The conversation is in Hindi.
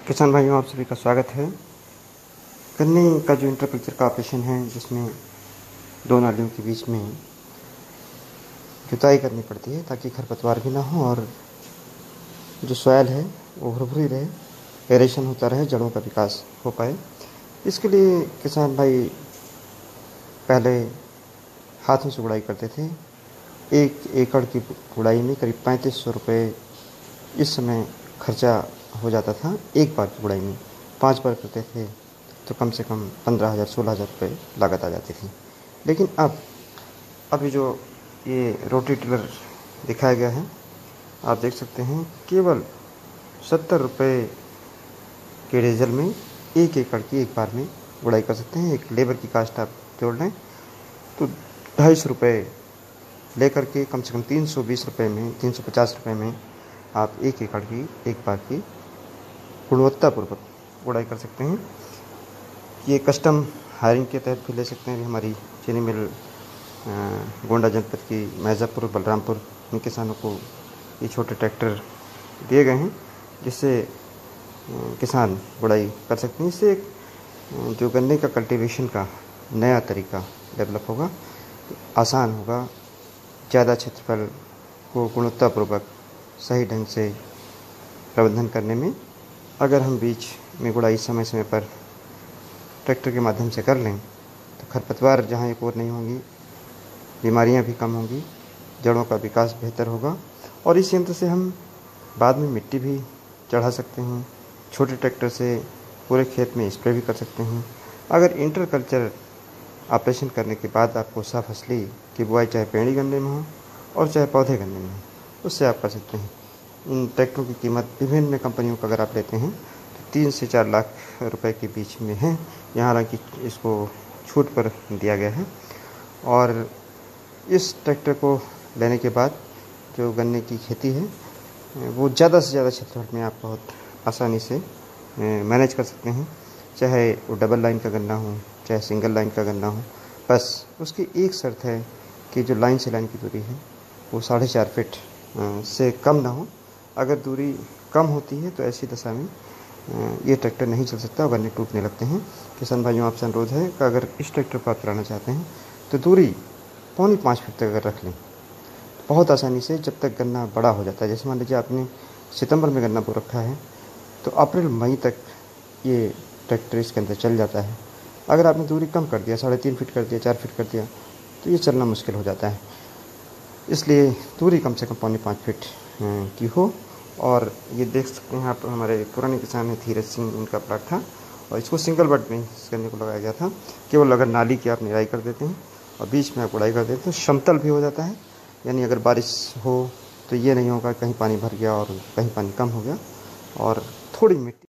किसान भाइयों, आप सभी का स्वागत है। गन्ने का जो इंटरकल्चर का ऑपरेशन है, जिसमें दो नालियों के बीच में जुताई करनी पड़ती है ताकि खरपतवार भी ना हो और जो सॉयल है वो भुरभुरी रहे, एरेशन होता रहे, जड़ों का विकास हो पाए। इसके लिए किसान भाई पहले हाथों से गुड़ाई करते थे। 1 एकड़ की गुड़ाई में करीब 3500 रुपये इस समय खर्चा हो जाता था। एक बार की गुड़ाई में 5 बार करते थे तो कम से कम 15,000 16,000 रुपये लागत आ जाती थी। लेकिन अभी जो ये रोटी टिलर दिखाया गया है, आप देख सकते हैं केवल 70 रुपये के डीजल में 1 एकड़ की एक बार में गुड़ाई कर सकते हैं। एक लेबर की कास्ट आप जोड़ लें तो 250 रुपये लेकर के कम से कम 320 रुपये में, 350 रुपये में आप 1 एकड़ की एक बार की गुणवत्तापूर्वक गुड़ाई कर सकते हैं। ये कस्टम हायरिंग के तहत भी ले सकते हैं। हमारी चीनी मिल गोंडा जनपद की मैजापुर, बलरामपुर, इन किसानों को ये छोटे ट्रैक्टर दिए गए हैं जिससे किसान गुड़ाई कर सकते हैं। इससे जो गन्ने का कल्टीवेशन का नया तरीका डेवलप होगा, आसान होगा, ज़्यादा क्षेत्रफल को गुणवत्तापूर्वक सही ढंग से प्रबंधन करने में। अगर हम बीच में गुड़ाई समय समय पर ट्रैक्टर के माध्यम से कर लें तो खरपतवार जहाँ एक और नहीं होंगी, बीमारियां भी कम होंगी, जड़ों का विकास बेहतर होगा और इस यंत्र से हम बाद में मिट्टी भी चढ़ा सकते हैं। छोटे ट्रैक्टर से पूरे खेत में स्प्रे भी कर सकते हैं। अगर इंटरकल्चर ऑपरेशन करने के बाद आपको सा फसली की बुआई चाहे पेड़ी गन्ने में हो और चाहे पौधे गन्ने में हो, उससे आप कर सकते हैं। इन ट्रैक्टरों की कीमत विभिन्न कंपनियों का अगर आप लेते हैं तो 3 से 4 लाख रुपए के बीच में है। यहाँ हालांकि इसको छूट पर दिया गया है। और इस ट्रैक्टर को लेने के बाद जो गन्ने की खेती है वो ज़्यादा से ज़्यादा क्षेत्रफल में आप बहुत आसानी से मैनेज कर सकते हैं। चाहे वो डबल लाइन का गन्ना हो, चाहे सिंगल लाइन का गन्ना हो, बस उसकी एक शर्त है कि जो लाइन से लाइन की दूरी है वो 4.5 फीट से कम ना हो। अगर दूरी कम होती है तो ऐसी दशा में ये ट्रैक्टर नहीं चल सकता और गन्ने टूटने लगते हैं। किसान भाइयों, आपसे अनुरोध है कि अगर इस ट्रैक्टर को आप चलाना चाहते हैं तो दूरी 4.25 फीट तक अगर रख लें, बहुत आसानी से जब तक गन्ना बड़ा हो जाता है, जैसे मान लीजिए आपने सितंबर में गन्ना बो रखा है तो अप्रैल मई तक ये ट्रैक्टर इसके अंदर चल जाता है। अगर आपने दूरी कम कर दिया, 3.5 फीट कर दिया, 4 फीट कर दिया, तो ये चलना मुश्किल हो जाता है। इसलिए दूरी कम से कम 4.25 फीट की हो। और ये देख सकते हैं आप, हमारे पुराने किसान हैं धीरज सिंह, उनका प्लाट था और इसको सिंगल बट में इस गन्ने को लगाया गया था। केवल अगर नाली की आप निराई कर देते हैं और बीच में आप गुड़ाई कर देते हैं तो समतल भी हो जाता है। यानी अगर बारिश हो तो ये नहीं होगा कहीं पानी भर गया और कहीं पानी कम हो गया और थोड़ी मिट्टी